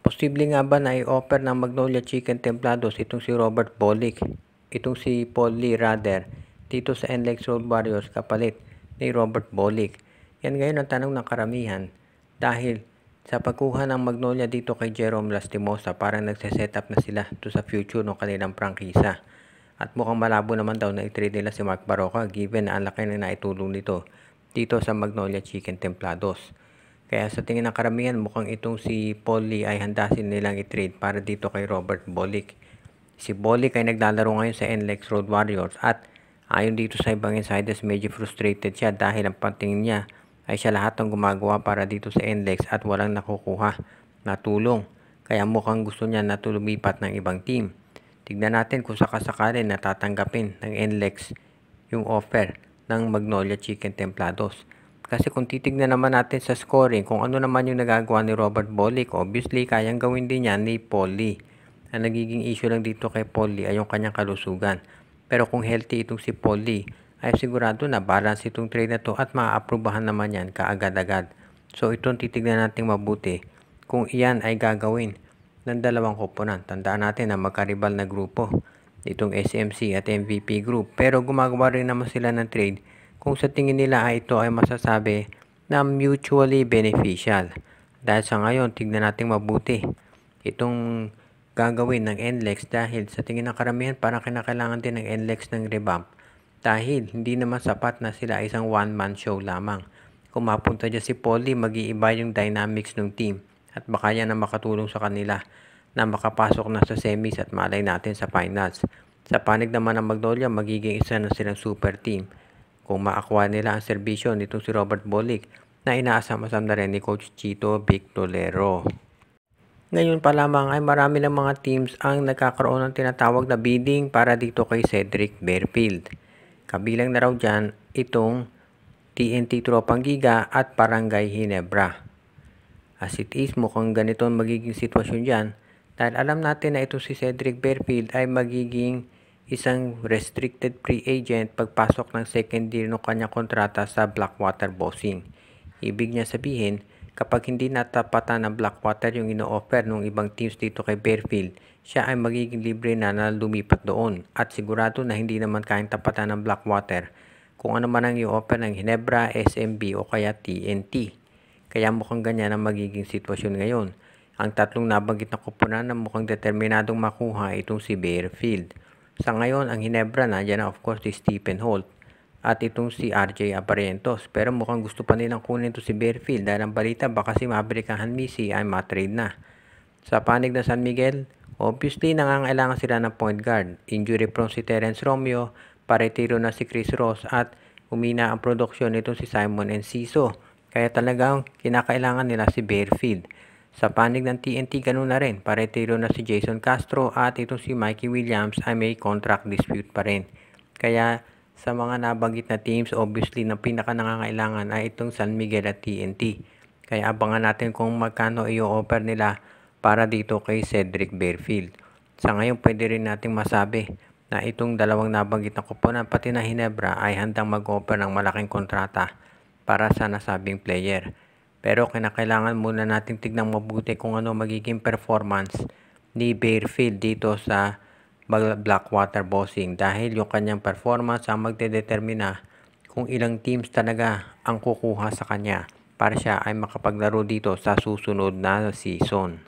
Posible nga ba na i-offer ng Magnolia Chicken Templados itong si Robert Bolick, itong si Paul Lee rather, dito sa NLEX Road Warriors kapalit ni Robert Bolick? Yan ngayon ang tanong ng karamihan dahil sa pagkuha ng Magnolia dito kay Jerome Lastimosa, parang nagse-set up na sila to sa future ng kanilang prangkisa. At mukhang malabo naman daw na i-trade nila si Mark Barroca given na ang laki na naitulong nito dito sa Magnolia Chicken Templados. Kaya sa tingin ng karamihan, mukhang itong si Paul Lee ay handasin nilang i-trade para dito kay Robert Bolick. Si Bolick ay naglalaro ngayon sa NLEX Road Warriors at ayon dito sa ibang insiders, medyo frustrated siya dahil ang patingin niya ay siya lahat ng gumagawa para dito sa NLEX at walang nakukuha na tulong. Kaya mukhang gusto niya na lumipat ng ibang team. Tignan natin kung sakasakali na tatanggapin ng NLEX yung offer ng Magnolia Chicken Templados. Kasi kung titignan naman natin sa scoring, kung ano naman yung nagagawa ni Robert Bolick, obviously kayang gawin din yan ni Paul Lee. Ang nagiging issue lang dito kay Paul Lee ay yung kanyang kalusugan. Pero kung healthy itong si Paul Lee, ay sigurado na balance itong trade na to at maaaprubahan naman yan kaagad-agad. So itong titignan natin mabuti kung iyan ay gagawin ng dalawang koponan. Tandaan natin na magkaribal na grupo, itong SMC at MVP group. Pero gumagawa rin naman sila ng trade kung sa tingin nila ay ito ay masasabi na mutually beneficial. Dahil sa ngayon, tignan natin mabuti itong gagawin ng NLEX dahil sa tingin ng karamihan parang kinakailangan din ng NLEX ng revamp dahil hindi naman sapat na sila isang one-man show lamang. Kung mapunta dyan si Paul Lee, mag-iiba yung dynamics ng team at baka yan na makatulong sa kanila na makapasok na sa semis at malay natin sa finals. Sa panig naman ng Magnolia, magiging isa na silang super team kung maakuha nila ang serbisyo nitong si Robert Bolick na inaasam-asam na rin ni Coach Chito Victolero. Ngayon pa lamang ay marami ng mga teams ang nagkakaroon ng tinatawag na bidding para dito kay Cedric Berfield. Kabilang na raw dyan itong TNT Tropang Giga at Barangay Ginebra. As it is, mukhang ganito ang magiging sitwasyon dyan dahil alam natin na ito si Cedric Berfield ay magiging isang restricted free agent pagpasok ng second year ng kanyang kontrata sa Blackwater Bossing. Ibig niya sabihin, kapag hindi natapatan ng Blackwater yung ino-offer ng ibang teams dito kay Berfield, siya ay magiging libre na lumipat doon at sigurado na hindi naman kayang tapatan ng Blackwater kung ano man ang i-offer ng Ginebra, SMB o kaya TNT. Kaya mukhang ganyan ang magiging sitwasyon ngayon. Ang tatlong nabanggit na koponan na mukhang determinadong makuha itong si Berfield. Sa ngayon, ang Ginebra na dyan of course si Stephen Holt at itong si RJ Aparientos. Pero mukhang gusto pa nilang kunin ito si Berfield dahil ang balita baka si Maverick Hanmisi ay matrade na. Sa panig ng San Miguel, obviously nangangailangan sila ng point guard. Injury prone si Terence Romeo, paretiro na si Chris Ross at humina ang produksyon nito si Simon Enciso. Kaya talagang kinakailangan nila si Berfield. Sa panig ng TNT, ganun na rin. Paretiro na si Jason Castro at itong si Mikey Williams ay may contract dispute pa rin. Kaya sa mga nabanggit na teams, obviously na pinaka nangangailangan ay itong San Miguel at TNT. Kaya abangan natin kung magkano i-offer nila para dito kay Cedric Berfield. Sa ngayon, pwede rin nating masabi na itong dalawang nabanggit na koponan pati na Ginebra ay handang mag-offer ng malaking kontrata para sa nasabing player. Pero kinakailangan muna natin tignan mabuti kung ano magiging performance ni Berfield dito sa Blackwater Bossing dahil yung kanyang performance ang magdedetermina kung ilang teams talaga ang kukuha sa kanya para siya ay makapaglaro dito sa susunod na season.